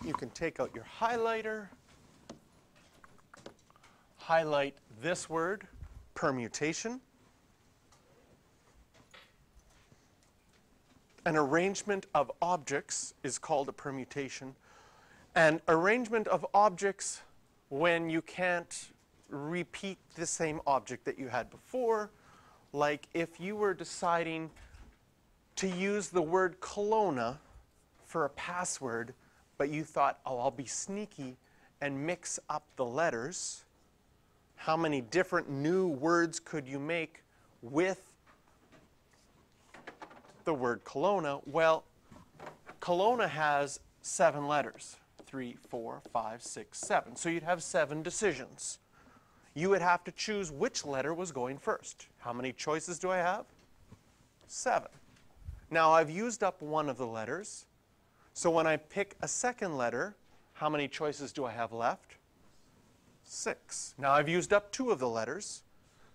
you can take out your highlighter, highlight this word, permutation. An arrangement of objects is called a permutation. And arrangement of objects when you can't repeat the same object that you had before, like if you were deciding to use the word Kelowna for a password, but you thought, oh, I'll be sneaky and mix up the letters. How many different new words could you make with the word Kelowna? Well, Kelowna has 7 letters. 3, 4, 5, 6, 7. So you'd have 7 decisions. You would have to choose which letter was going first. How many choices do I have? 7. Now I've used up one of the letters. So when I pick a second letter, how many choices do I have left? 6. Now I've used up 2 of the letters.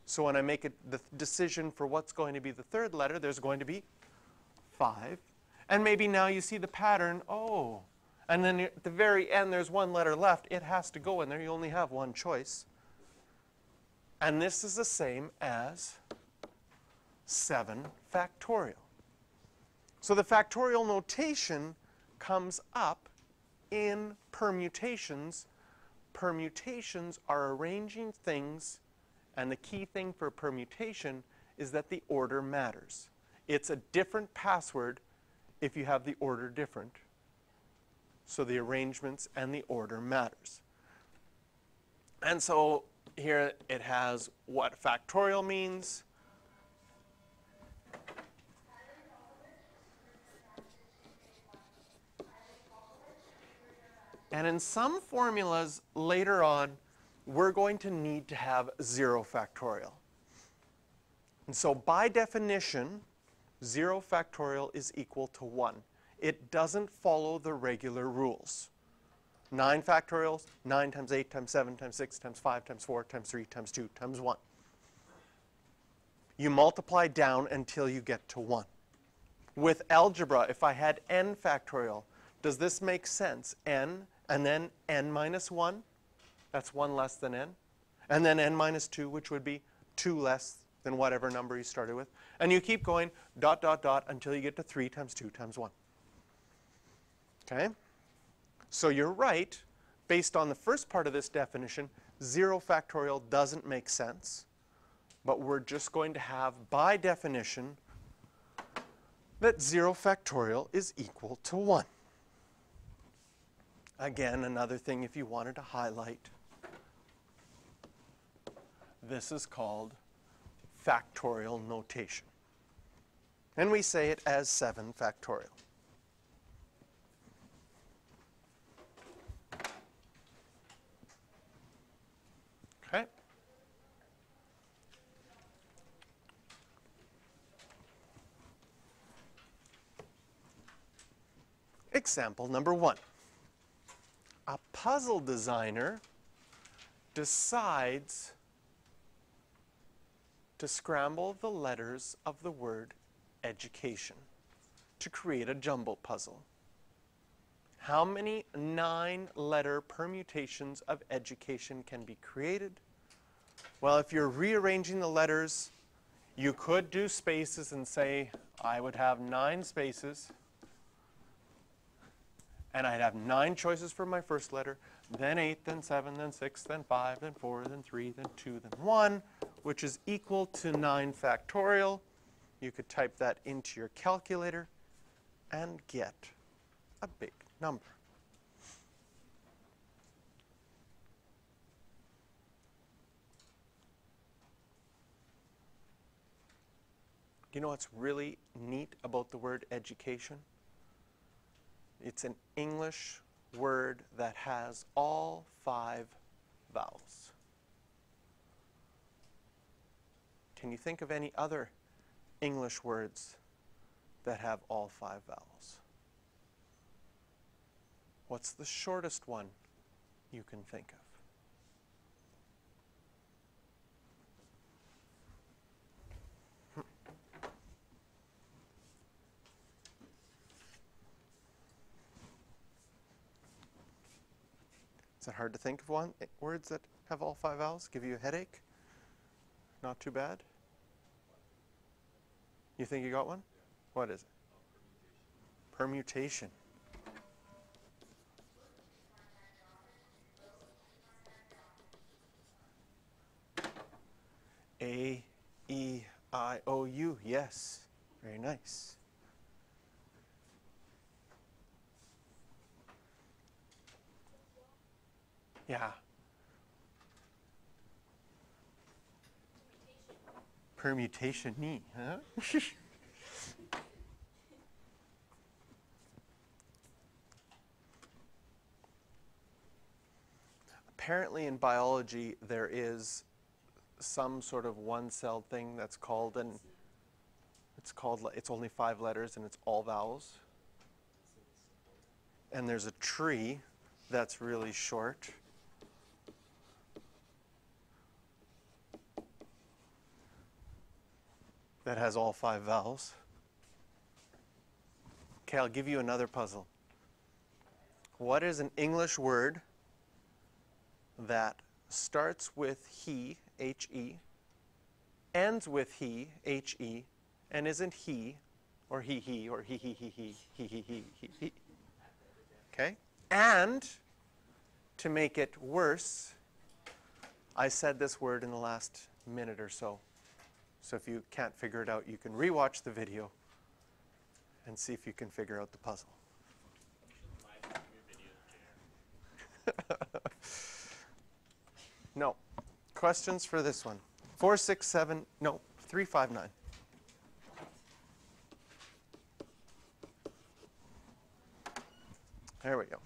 So when I make the decision for what's going to be the third letter, there's going to be 5. And maybe now you see the pattern, oh, and then at the very end there's 1 letter left. It has to go in there. You only have 1 choice. And this is the same as 7 factorial. So the factorial notation comes up in permutations. Permutations are arranging things, and the key thing for permutation is that the order matters. It's a different password if you have the order different. So the arrangements and the order matters. And so here it has what factorial means. And in some formulas later on, we're going to need to have 0 factorial. And so by definition, 0 factorial is equal to 1. It doesn't follow the regular rules. 9 factorials, 9 times 8 times 7 times 6 times 5 times 4 times 3 times 2 times 1. You multiply down until you get to 1. With algebra, if I had n factorial, does this make sense? N and then n minus 1, that's 1 less than n. And then n minus 2, which would be 2 less than whatever number you started with. And you keep going dot, dot, dot until you get to 3 times 2 times 1. Okay? So you're right. Based on the first part of this definition, 0 factorial doesn't make sense. But we're just going to have, by definition, that 0 factorial is equal to 1. Again, another thing if you wanted to highlight, this is called factorial notation. And we say it as 7 factorial. Okay? Example number 1. A puzzle designer decides to scramble the letters of the word education to create a jumble puzzle. How many 9-letter permutations of education can be created? Well, if you're rearranging the letters, you could do spaces and say, I would have 9 spaces, and I'd have 9 choices for my first letter, then 8, then 7, then 6, then 5, then 4, then 3, then 2, then 1, which is equal to 9 factorial. You could type that into your calculator and get a big number. You know what's really neat about the word education? It's an English word that has all 5 vowels. Can you think of any other English words that have all 5 vowels? What's the shortest one you can think of? Is it hard to think of words that have all 5 vowels? Give you a headache? Not too bad? You think you got one? What is it? Permutation. A, E, I, O, U. Yes. Very nice. Yeah. Permutation, huh? Apparently in biology there is some sort of one-celled thing that's called it's only 5 letters and it's all vowels. And there's a tree that's really short. That has all 5 vowels. Okay, I'll give you another puzzle. What is an English word that starts with he, H-E, ends with he, H-E, and isn't he, or he, or he. Okay? And, to make it worse, I said this word in the last minute or so. So if you can't figure it out, you can rewatch the video and see if you can figure out the puzzle. No. Questions for this one? 4, 6, 7, no, 3, 5, 9. There we go.